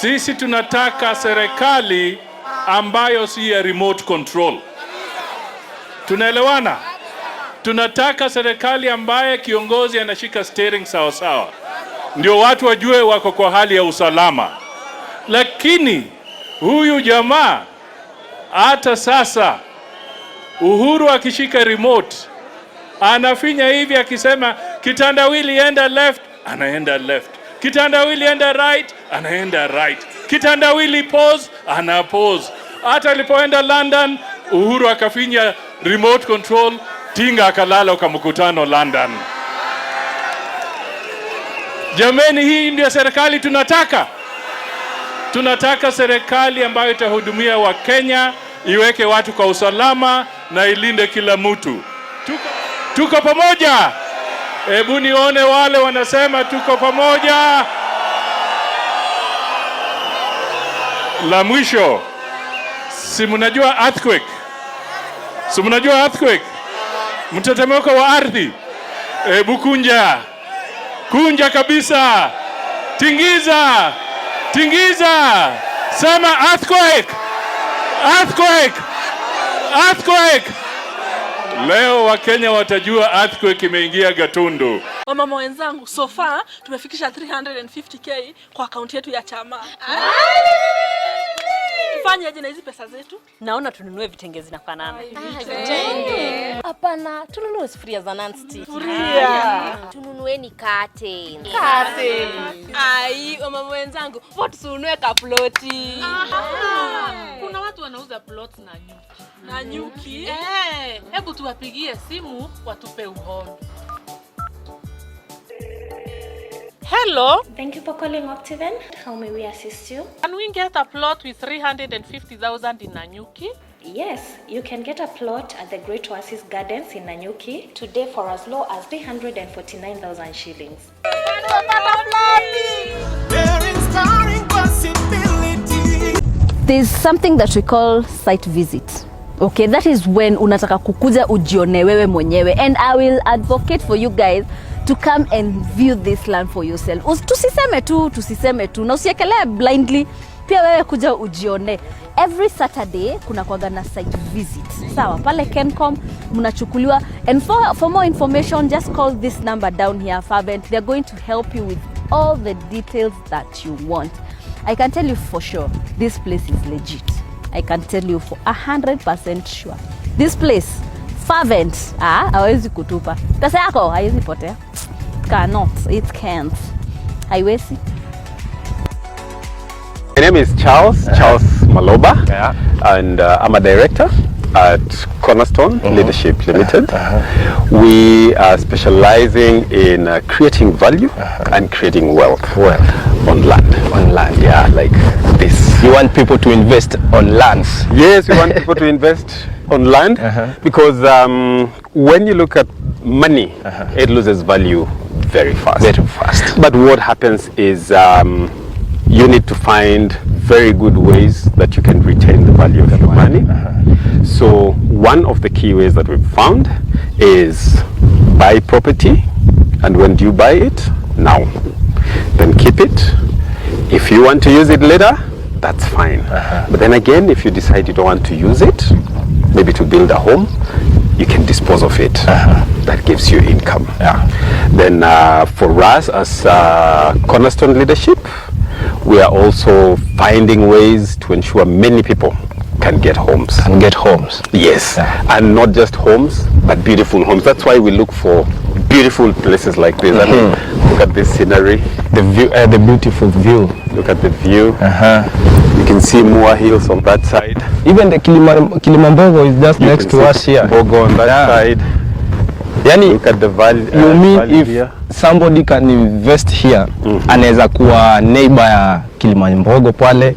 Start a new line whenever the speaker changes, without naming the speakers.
Sisi tunataka serikali ambayo si ya remote control. Tunaelewana? Tunataka serikali ambaye kiongozi anashika steering sawa sawa, ndio watu wajue wako kwa hali ya usalama. Lakini huyu jamaa hata sasa Uhuru akishika remote anafinya hivi akisema kitandawili enda left, anaenda left. Kitandawili enda right, anaenda right. Kitandawili pause, ana pause. Hata alipoenda London, Uhuru akafinya remote control, tinga Akalala kwa mkutano London. Jameni, hii ndio serikali tunataka. Tunataka serikali ambayo itahudumia wa Kenya, iweke watu kwa usalama na ilinde kila mtu. Tuko pamoja. Hebu nione wale wanasema tuko pamoja. La mwisho, si mnajua earthquake? Si mnajua earthquake? Mtetemeko wa ardhi. Hebu kunja. Kunja kabisa. Tingiza. Tingiza. Sema earthquake. Earthquake. Earthquake. Leo Wakenya watajua earthquake imeingia Gatundu.
Wamama wenzangu, so far tumefikisha 350k kwa akaunti yetu ya chama. Tufanye aje na hizi pesa zetu?
Naona tununue vitenge zinafanana. Hapana, tununue sufuria za non-stick.
Tununueni kate.
Ai, wamama wenzangu, vote tununue kaploti.
Kuna watu wanauza plots na nyuki.
Na nyuki?
Hebu tuwapigie simu watupe uhondo. Hello.
Thank you for calling Octaven. How may we assist you?
Can we get a plot with 350,000 in Nanyuki?
Yes, you can get a plot at the Great Oasis Gardens in Nanyuki today for as low as 349,000 shillings.
There's something that we call site visit. Okay, that is when unataka kukuja ujione wewe mwenyewe, and I will advocate for you guys to come and view this land for yourself. Tusiseme tu na usiekelee blindly. Pia wewe kuja ujione. Every Saturday kuna kuwaga na site visit. Sawa, pale Kencom mnachukuliwa, and for more information just call this number down here, Favent. They're going to help you with all the details that you want. I can tell you for sure this place is legit. I can tell you for 100% sure. This place, Favent, hawezi kutupa. Pesa yako haiwezi potea. Cannot, it can't. Haiwezi.
My name is Charles Maloba, and I'm a director at Cornerstone Leadership Limited. We are specializing in creating value and creating wealth on land. Yeah, like this.
You want people to invest on lands?
Yes, we want people to invest on land because when you look at money, it loses value very fast. But what happens is you need to find very good ways that you can retain the value of your money. So one of the key ways that we've found is buy property, and when do you buy it? Now. Then keep it. If you want to use it later, that's fine. But then again, if you decide you don't want to use it, maybe to build a home, you can dispose of it. That gives you income. Then for us as Cornerstone Leadership, we are also finding ways to ensure many people can get homes. Yes. And not just homes, but beautiful homes. That's why we look for beautiful places like this. I mean, look at this scenery.
The view, the beautiful view.
Look at the view. You can see more hills on that side.
Even the Kilimambogo is just next to us here.
Bogo on that side.
Yani,
look at the valley.
You mean
valley
if
here.
Somebody can invest here, anaweza kuwa neighbor ya Kilimambogo pale,